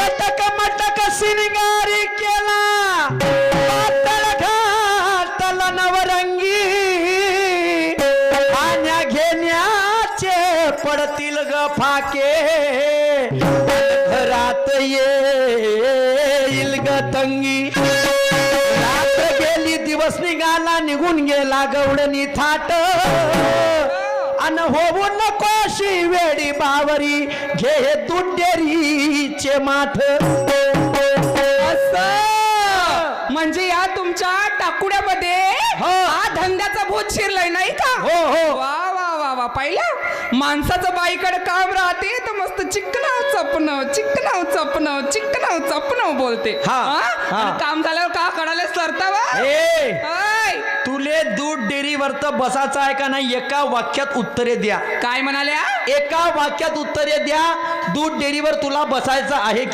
लटक मटक सिंगारी केला पातळ घातल नवरंगी आण्या घेण्याचे पडतील ग फाके घरात येईल ग तंगी रात्र गेली दिवस निघाला निघून गेला गवडणी थाट अन होऊ नकोशी वेडी बावरी घे दुडेरीचे माठ म्हणजे या तुमच्या टाकुड्यामध्ये हो. हा धंद्याचा भूत शिरलाय नाही का? हो हो वा वा वा वा पाहिलं माणसाचं बाईकडे काम राहते तर मस्त चिकनाव चपनाव चिकनाव चपनाव चिकनाव चपनाव बोलते हा, हा. आणि काम झाल्यावर का कडाले सरतावा ए तुले दूध डेअरीवर तर बसायचं आहे का नाही एका वाक्यात उत्तरे द्या काय म्हणाल्या एका वाक्यात उत्तरे द्या दूध डेअरीवर तुला बसायचं आहे